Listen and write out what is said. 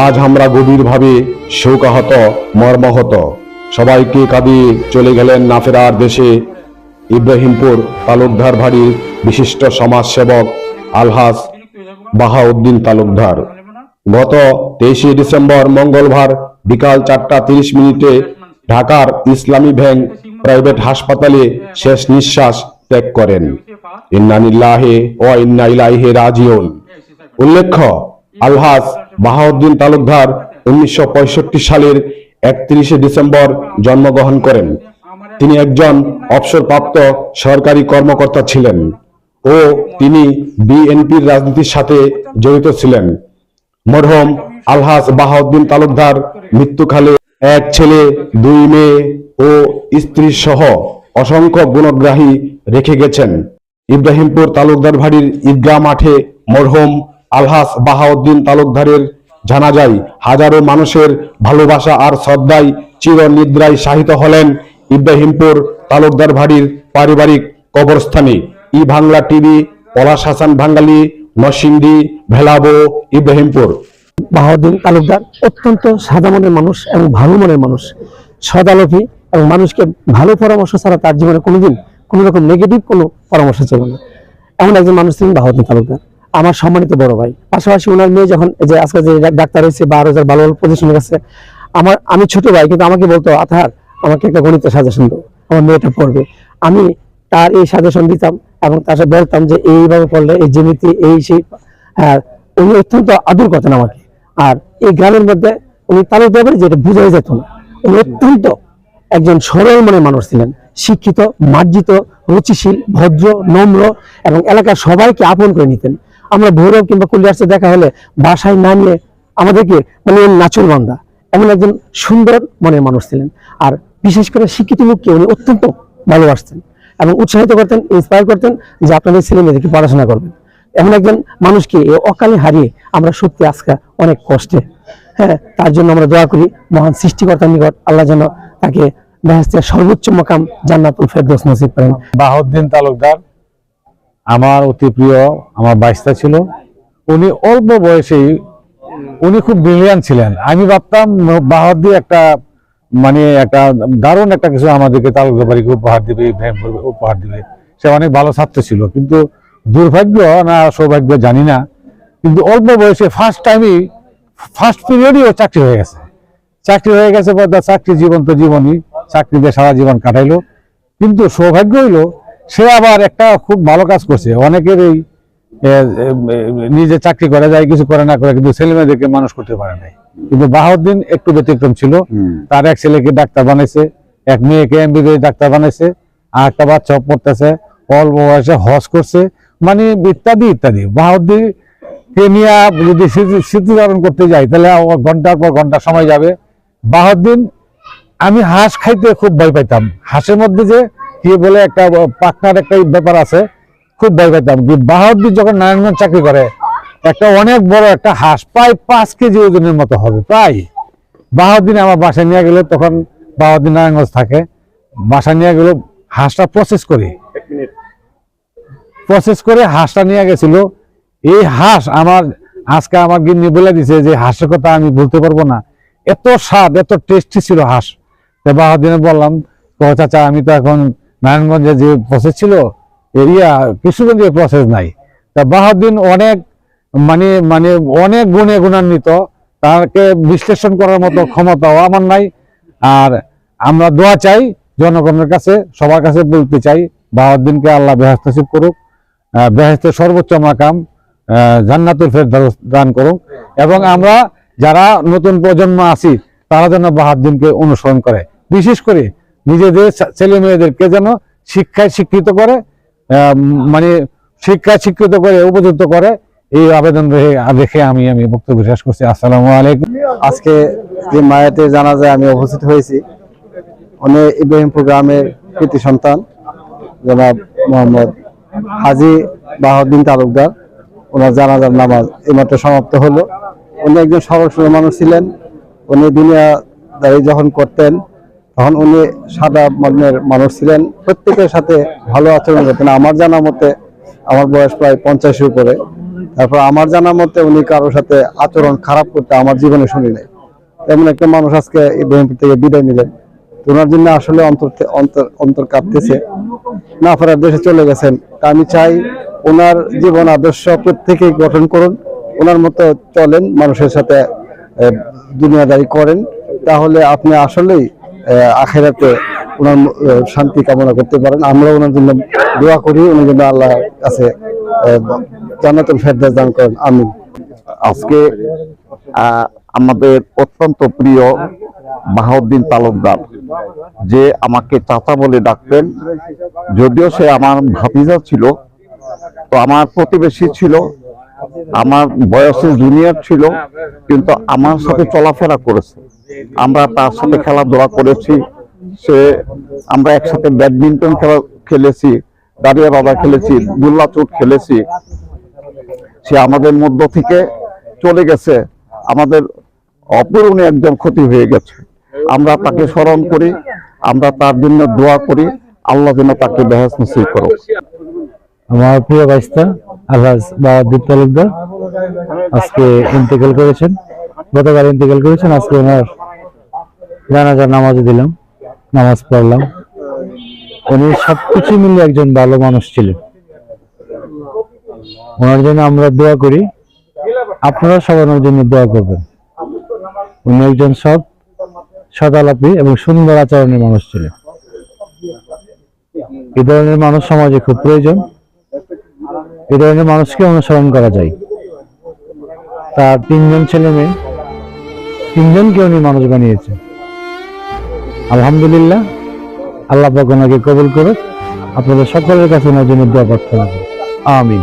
আজ আমরা গভীরভাবে শোকাহত মর্মাহত। সবাইকে কাঁদিয়ে চলে গেলেন না ফেরার দেশে ইব্রাহিমপুর তালুকদার বাড়ির বিশিষ্ট সমাজসেবক আলহাজ বাহাউদ্দিন তালুকদার। গত 23 ডিসেম্বর মঙ্গলবার বিকাল 4:30 ঢাকার ইসলামী ব্যাংক প্রাইভেট হাসপাতালে শেষ নিঃশ্বাস ত্যাগ করেন। ইন্না লিল্লাহি ওয়া ইন্না ইলাইহি রাজিউন। উল্লেখ্য, আলহাজ বাহাউদ্দিন তালুকদার 1965 সালের 31 ডিসেম্বর জন্মগ্রহণ করেন। তিনি একজন অবসরপ্রাপ্ত সরকারি কর্মকর্তা ছিলেন ও তিনি বিএনপির রাজনীতির সাথে জড়িত ছিলেন। মরহুম আলহাজ বাহাউদ্দিন তালুকদার মৃত্যুকালে এক ছেলে, 2 মেয়ে ও স্ত্রী সহ অসংখ্য গুণগ্রাহী রেখে গেছেন। ইব্রাহিমপুর তালুকদার বাড়ির ঈদগাহ মাঠে মরহুম আলহাজ বাহাউদ্দিন তালুকদারের জানাজায় হাজারো মানুষের ভালোবাসা আর শ্রদ্ধায় চিরনিদ্রায় শায়িত হলেন ইব্রাহিমপুর তালুকদার বাড়ির পারিবারিক কবরস্থানে। ই বাংলা টিভি, পলাশ হাসান বাঙালি, নরসিংদী, ভেলাবো, ইব্রাহিমপুর। বাহাউদ্দিন তালুকদার অত্যন্ত সাদা মনের মানুষ এবং ভালো মনের মানুষ, সদালোভী এবং মানুষকে ভালো পরামর্শ ছাড়া তার জীবনে কোনোদিন কোনো রকম নেগেটিভ কোনো পরামর্শ ছিল না। এমন একজন মানুষ ছিলেন বাহাউদ্দিন তালুকদার, আমার সম্মানিত বড় ভাই। পাশাপাশি ওনার মেয়ে যখন যে আজকে যে ডাক্তার হয়েছে 12,000 ভালো পজিশনে গেছে, আমি ছোট ভাই, কিন্তু আমাকে বলতো, আথার আমাকে একটা গণিতের সাজেশন দাও, আমার মেয়েটা পড়বে। আমি তার এই সাজেশন দিতাম এবং তার সাথে বলতাম যে এইভাবে পড়লে এই জ্যামিতি এই সেই। উনি অত্যন্ত আদর করতেন আমাকে। আর এই গ্রামের মধ্যে উনি তালুকদার বাড়ি যেটা বোঝাই যেত না। উনি অত্যন্ত একজন সরল মনের মানুষ ছিলেন, শিক্ষিত, মার্জিত, রুচিশীল, ভদ্র, নম্র এবং এলাকার সবাইকে আপন করে নিতেন। আমরা ভৈরব কিংবা কুলিয়ার্সে দেখা হলে বাসায় না নিয়ে আমাদেরকে মানে নাচুর বান্দা, এমন একজন সুন্দর মনের মানুষ ছিলেন। আর বিশেষ করে শিক্ষিত লোককে উনি অত্যন্ত ভালোবাসতেন এবং উৎসাহিত করতেন, ইন্সপায়ার করতেন যে আপনাদের ছেলে মেয়েদেরকে পড়াশোনা করবেন। এমন একজন মানুষকে অকালে হারিয়ে আমরা সত্যি আজকে অনেক কষ্টে। তার জন্য আমরা দোয়া করি মহান সৃষ্টিকর্তার নিকট আল্লাহ যেন তাকে বেহেশতের সর্বোচ্চ মাকাম জান্নাতুল ফেরদৌস নসিব করেন। বাহাউদ্দিন তালুকদার আমার অতি প্রিয়, আমার বাইস্তা ছিল। উনি অল্প বয়সেই উনি খুব ব্রিলিয়ান্ট ছিলেন। আমি ভাবতাম বাহাউদ্দিন একটা একটা দারুণ একটা কিছু আমাদেরকে তালুকদার বাড়িকে উপহার দিবে, উপহার দিবে। সে অনেক ভালো ছাত্র ছিল, কিন্তু দুর্ভাগ্য না সৌভাগ্য জানি না, কিন্তু অল্প বয়সে ফার্স্ট পিরিয়ডই ও চাকরি হয়ে গেছে। চাকরি জীবন তো জীবনই, চাকরিতে সারা জীবন কাটাইলো। কিন্তু সৌভাগ্য হইলো সে আবার একটা খুব ভালো কাজ করছে। অনেকের এই নিজে চাকরি করে যায়, কিছু করে না করে, কিন্তু ছেলে মেয়েদেরকে মানুষ করতে পারে নাই। কিন্তু বাহাউদ্দিন একটু ব্যতিক্রম ছিল। তার এক ছেলেকে ডাক্তার বানাইছে, এক মেয়েকে এমবিবিএস ডাক্তার বানাইছে, আর একটা বাচ্চা পড়তেছে, অল্প বয়সে হজ করছে, ইত্যাদি ইত্যাদি। বাহাউদ্দিন কে নিয়ে যদি স্মৃতিচারণ করতে যাই তাহলে ঘন্টার পর ঘন্টা সময় যাবে। বাহাউদ্দিন, আমি হাঁস খাইতে খুব ভয় পাইতাম। হাঁসের মধ্যে যে কি বলে একটা পাকনার একটা ব্যাপার আছে, খুব ভয় পাইতাম। বাহাউদ্দিন যখন নারায়ণগঞ্জ চাকরি করে, একটা অনেক বড় একটা হাঁস, প্রায় 5 কেজি ওজনের মতো হবে প্রায়, বাহাউদ্দিন আমার বাসায় নিয়ে গেল। তখন বাহাউদ্দিন নারায়ণগঞ্জ থাকে, বাসায় নিয়ে গেল, হাঁসটা প্রসেস করে হাঁসটা নিয়ে গেছিল। এই হাঁস আজকে আমার গিন্নি বলে দিছে যে হাঁসের কথা আমি বলতে পারবো না, এত স্বাদ, এত টেস্টি ছিল হাঁস। তো বাহাউদ্দিনে বললাম, চাচা আমি তো এখন নারায়ণগঞ্জে যে প্রসেস ছিল কিশোরগঞ্জে প্রসেস নাই। তা বাহাউদ্দিন অনেক অনেক গুণে গুণান্বিত, তাকে বিশ্লেষণ করার মতো ক্ষমতাও আমার নাই। আর আমরা দোয়া চাই জনগণের কাছে, সবার কাছে বলতে চাই, বাহাউদ্দিনকে আল্লাহ বেহেশত নসিব করুক, বেহেশতের সর্বোচ্চ মাকাম জান্নাতুল ফেরদৌস দান করুক। এবং আমরা যারা নতুন প্রজন্ম আছি তারা যেন বাহাউদ্দিনকে অনুসরণ করে, বিশেষ করে নিজেদের ছেলে মেয়েদেরকে যেন শিক্ষায় শিক্ষিত করে, উপযুক্ত করে, এই আবেদন রেখে আমি বক্তব্য শেষ করছি। আসসালামু আলাইকুম। আজকে যে মায়াতে জানাজায় আমি উপস্থিত হয়েছি, উনি ইব্রাহিমপুর গ্রামের কৃতি সন্তান জনাব মোহাম্মদ হাজী বাহাউদ্দিন তালুকদার। ওনার জানাজার নামাজ এইমাত্র সমাপ্ত হলো। উনি একজন সরল সরল মানুষ ছিলেন। উনি দুনিয়াদারি যখন করতেন তখন উনি সাদা মনের মানুষ ছিলেন, প্রত্যেকের সাথে ভালো আচরণ করতেন। আমার জানা মতে আমার বয়স প্রায় 50-এর উপরে। তারপর আমার জানা মতে উনি কারোর সাথে আচরণ খারাপ করতে আমার জীবনে শুনি নাই। এমন একটা মানুষ আজকে ইব্রাহিমপুর থেকে বিদায় নিলেন, তো ওনার জন্য আসলে অন্তর কাঁপতেছে। না ফেরার দেশে চলে গেছেন, তা আমি চাই ওনার জীবন আদর্শ প্রত্যেকেই গঠন করুন, ওনার মতো চলেন, মানুষের সাথে দুনিয়াদারি করেন, তাহলে আপনি আসলেই আখিরাতে ওনার শান্তি কামনা করতে পারেন। আমরা ওনার জন্য দোয়া করি, উনি যেন আল্লাহর কাছে জান্নাতুল ফেরদাউস দান করেন, আমিন। আজকে আমাদের অত্যন্ত প্রিয় বাহাউদ্দিন তালুকদার, যে আমাকে চাচা বলে ডাকতেন, যদিও সে আমার ভাতিজা ছিল, তো আমার প্রতিবেশী ছিল, আমার বয়সের জুনিয়র ছিল, কিন্তু আমার সাথে চলাফেরা করেছে, আমরা তার সাথে খেলাধুলা করেছি, আমরা একসাথে ব্যাডমিন্টন খেলেছি, দাঁড়িয়ে বাবা খেলেছি, দুল্লা চোট খেলেছি। সে আমাদের মধ্য থেকে চলে গেছে, আমাদের অপূরণীয় একজন ক্ষতি হয়ে গেছে। আমরা তাকে স্মরণ করি, আমরা তার জন্য দোয়া করি, আল্লাহ যেন তাকে বেহেশত নসিব করুক। আমার প্রিয় বাইস্তা আলহাজ বাহাউদ্দিন তালুকদার আজকে ইন্তেকাল করেছেন, গতকাল ইন্তেকাল করেছেন। আজকে ওনার জানাজার নামাজও দিলাম, নামাজ পড়লাম। উনি সবকিছু মিলে একজন ভালো মানুষ ছিলেন, ওনার জন্য আমরা দোয়া করি, আপনারা সবাই ওনার জন্য দোয়া করবেন। উনি একজন সদালাপী এবং সুন্দর আচরণের মানুষ ছিলেন। এই ধরনের মানুষ সমাজে খুব প্রয়োজন, এই ধরনের মানুষকে অনুসরণ করা যায়। তার 3 জন ছেলে মেয়ে, 3 জনকে উনি মানুষ বানিয়েছে। আলহামদুলিল্লাহ, আল্লাহ পাক ওনাকে কবুল করুক। আপনাদের সকলের কাছে ওনার জন্য দোয়া প্রার্থনা করি, আমিন।